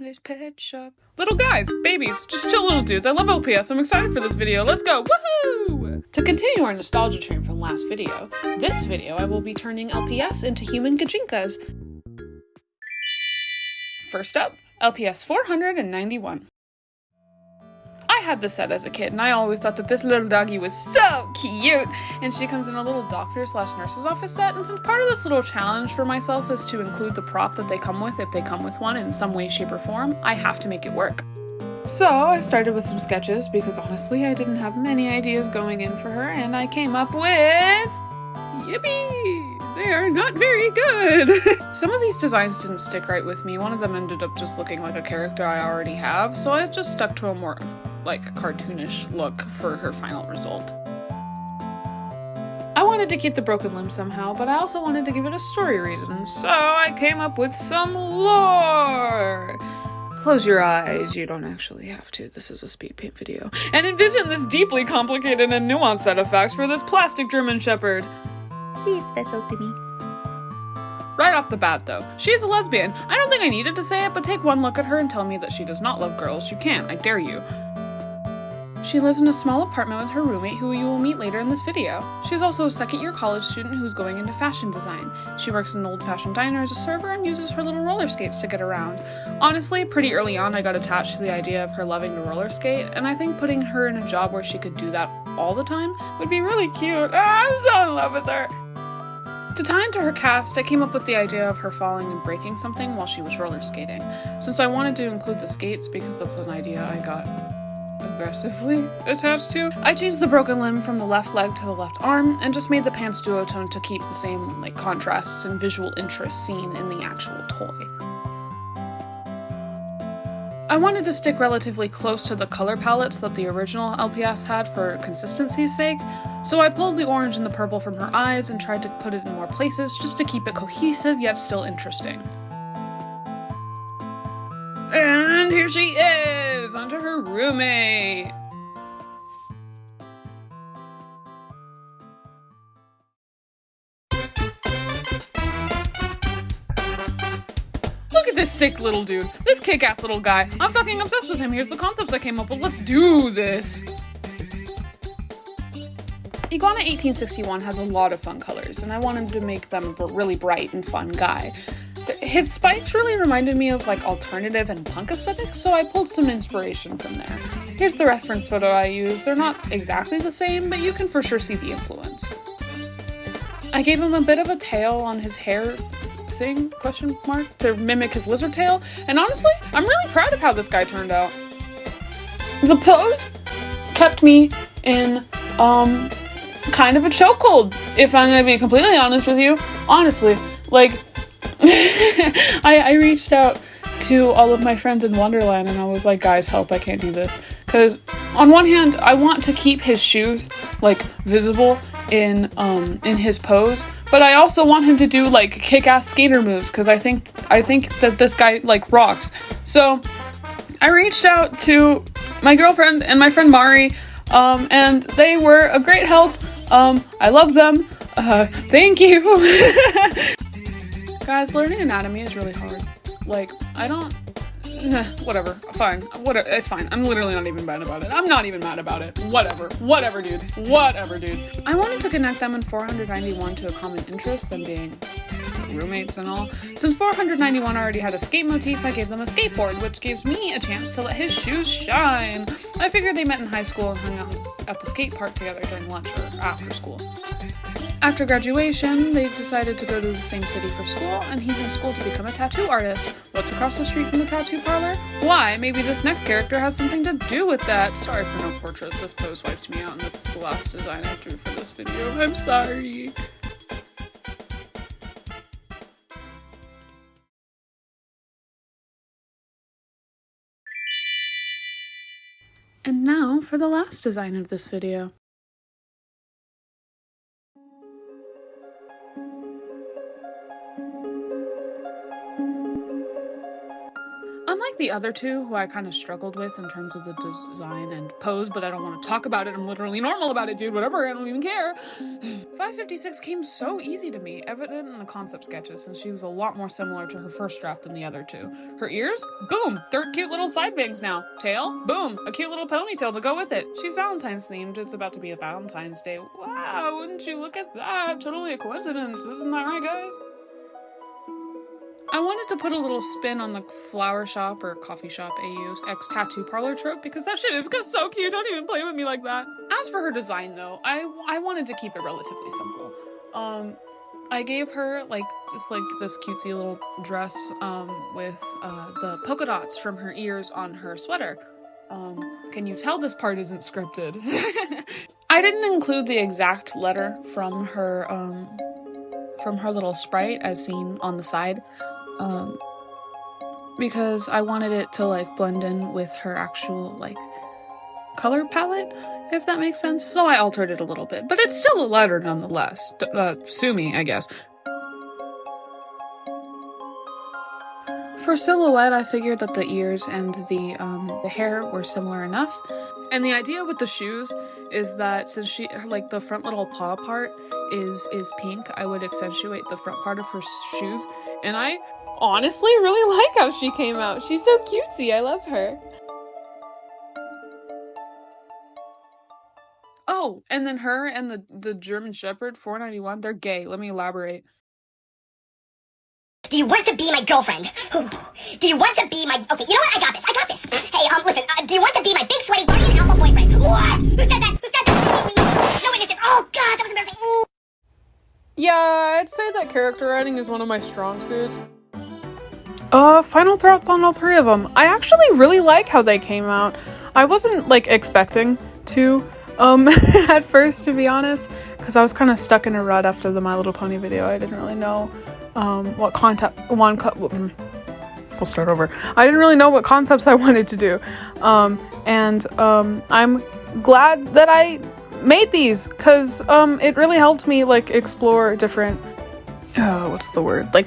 Lily's pet shop. Little guys, babies, just chill little dudes. I love LPS. I'm excited for this video. Let's go. Woohoo! To continue our nostalgia train from last video, this video I will be turning LPS into human gajinkas. First up, LPS 491. I had this set as a kid, and I always thought that this little doggy was so cute! And she comes in a little doctor/nurse's office set, and since part of this little challenge for myself is to include the prop that they come with, if they come with one in some way, shape, or form, I have to make it work. So I started with some sketches, because honestly I didn't have many ideas going in for her, and I came up with... Yippee! They are not very good! Some of these designs didn't stick right with me. One of them ended up just looking like a character I already have, so I just stuck to a more cartoonish look for her final result. I wanted to keep the broken limb somehow, but I also wanted to give it a story reason, so I came up with some lore! Close your eyes, you don't actually have to, this is a speed paint video. And envision this deeply complicated and nuanced set of facts for this plastic German Shepherd. She's special to me. Right off the bat though, she's a lesbian. I don't think I needed to say it, but take one look at her and tell me that she does not love girls. You can, I dare you. She lives in a small apartment with her roommate who you will meet later in this video. She's also a second-year college student who's going into fashion design. She works in an old-fashioned diner as a server and uses her little roller skates to get around. Honestly, pretty early on I got attached to the idea of her loving to roller skate, and I think putting her in a job where she could do that all the time would be really cute. I'm so in love with her! To tie into her cast, I came up with the idea of her falling and breaking something while she was roller skating. Since I wanted to include the skates because that's an idea I got aggressively attached to, I changed the broken limb from the left leg to the left arm and just made the pants duotone to keep the same contrasts and visual interest seen in the actual toy. I wanted to stick relatively close to the color palettes that the original LPS had for consistency's sake, so I pulled the orange and the purple from her eyes and tried to put it in more places just to keep it cohesive yet still interesting. And here she is, onto her roommate. Look at this sick little dude. This kick-ass little guy. I'm fucking obsessed with him. Here's the concepts I came up with. Let's do this. Iguana 1861 has a lot of fun colors, and I wanted to make them a really bright and fun guy. His spikes really reminded me of alternative and punk aesthetics, so I pulled some inspiration from there. Here's the reference photo I used. They're not exactly the same, but you can for sure see the influence. I gave him a bit of a tail on his hair thing, question mark, to mimic his lizard tail, and honestly, I'm really proud of how this guy turned out. The pose kept me in, kind of a chokehold, if I'm gonna be completely honest with you. Honestly, I reached out to all of my friends in Wonderland and I was like, guys, help, I can't do this. Because on one hand, I want to keep his shoes, visible in his pose, but I also want him to do, kick-ass skater moves, because I think that this guy, rocks. So, I reached out to my girlfriend and my friend Mari, and they were a great help. I love them. Thank you. Guys, learning anatomy is really hard. Whatever, fine, whatever, it's fine. I'm literally not even mad about it. I'm not even mad about it. Whatever, dude. I wanted to connect them in 491 to a common interest, them being roommates and all. Since 491 already had a skate motif, I gave them a skateboard, which gives me a chance to let his shoes shine. I figured they met in high school and hung out at the skate park together during lunch or after school. After graduation, they decided to go to the same city for school, and he's in school to become a tattoo artist. What's across the street from the tattoo parlor? Why? Maybe this next character has something to do with that. Sorry for no portrait. This pose wiped me out, and this is the last design I drew for this video. I'm sorry. And now for the last design of this video. Unlike the other two, who I kind of struggled with in terms of the design and pose, but I don't want to talk about it. I'm literally normal about it, dude. Whatever, I don't even care. 556 came so easy to me, evident in the concept sketches, since she was a lot more similar to her first draft than the other two. Her ears? Boom! They're cute little side bangs now. Tail? Boom! A cute little ponytail to go with it. She's Valentine's themed. It's about to be a Valentine's Day. Wow, wouldn't you look at that? Totally a coincidence. Isn't that right, guys? I wanted to put a little spin on the flower shop or coffee shop AU X tattoo parlor trope because that shit is so cute. Don't even play with me like that. As for her design though, I wanted to keep it relatively simple. I gave her just this cutesy little dress with the polka dots from her ears on her sweater. Can you tell this part isn't scripted? I didn't include the exact letter from her little sprite as seen on the side. Because I wanted it to blend in with her actual color palette, if that makes sense. So I altered it a little bit, but it's still a letter nonetheless. Sue me, I guess. For silhouette, I figured that the ears and the hair were similar enough. And the idea with the shoes is that since the front little paw part is pink, I would accentuate the front part of her shoes. And I honestly really like how she came out. She's so cutesy. I love her. Oh, and then her and the German Shepherd, 491, they're gay. Let me elaborate. Do you want to be my girlfriend? Do you want to be my... Okay, you know what? I got this. Hey, listen, do you want to be my big, sweaty, guardian alpha boyfriend? What? Who said that? No witnesses. Oh, God, that was embarrassing. Ooh. Yeah, I'd say that character writing is one of my strong suits. Final thoughts on all three of them. I actually really like how they came out. I wasn't, expecting to, at first, to be honest, because I was kind of stuck in a rut after the My Little Pony video. I didn't really know we'll start over. I didn't really know what concepts I wanted to do. And I'm glad that I made these because it really helped me explore different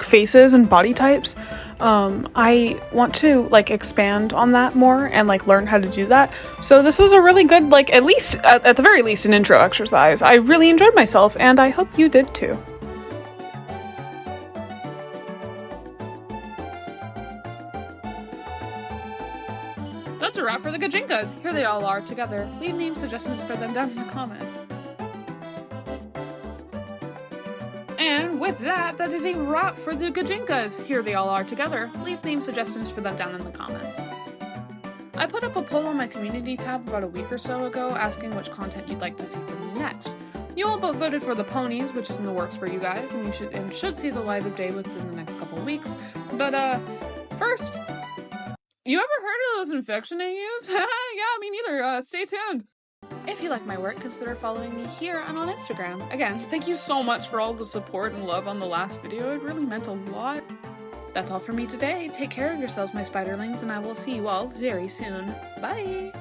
faces and body types. I want to expand on that more and learn how to do that. So this was a really good at least at the very least an intro exercise. I really enjoyed myself and I hope you did too. That's a wrap for the Gajinkas. Here they all are together. Leave name suggestions for them down in the comments. And with that is a wrap for the Gajinkas. Here they all are together. Leave name suggestions for them down in the comments. I put up a poll on my community tab about a week or so ago asking which content you'd like to see from me next. You all but voted for the ponies, which is in the works for you guys, and you should see the light of day within the next couple of weeks. But first, you ever heard of those infection AUs? Yeah, me neither. Stay tuned. If you like my work, consider following me here and on Instagram. Again, thank you so much for all the support and love on the last video. It really meant a lot. That's all for me today. Take care of yourselves, my spiderlings, and I will see you all very soon. Bye!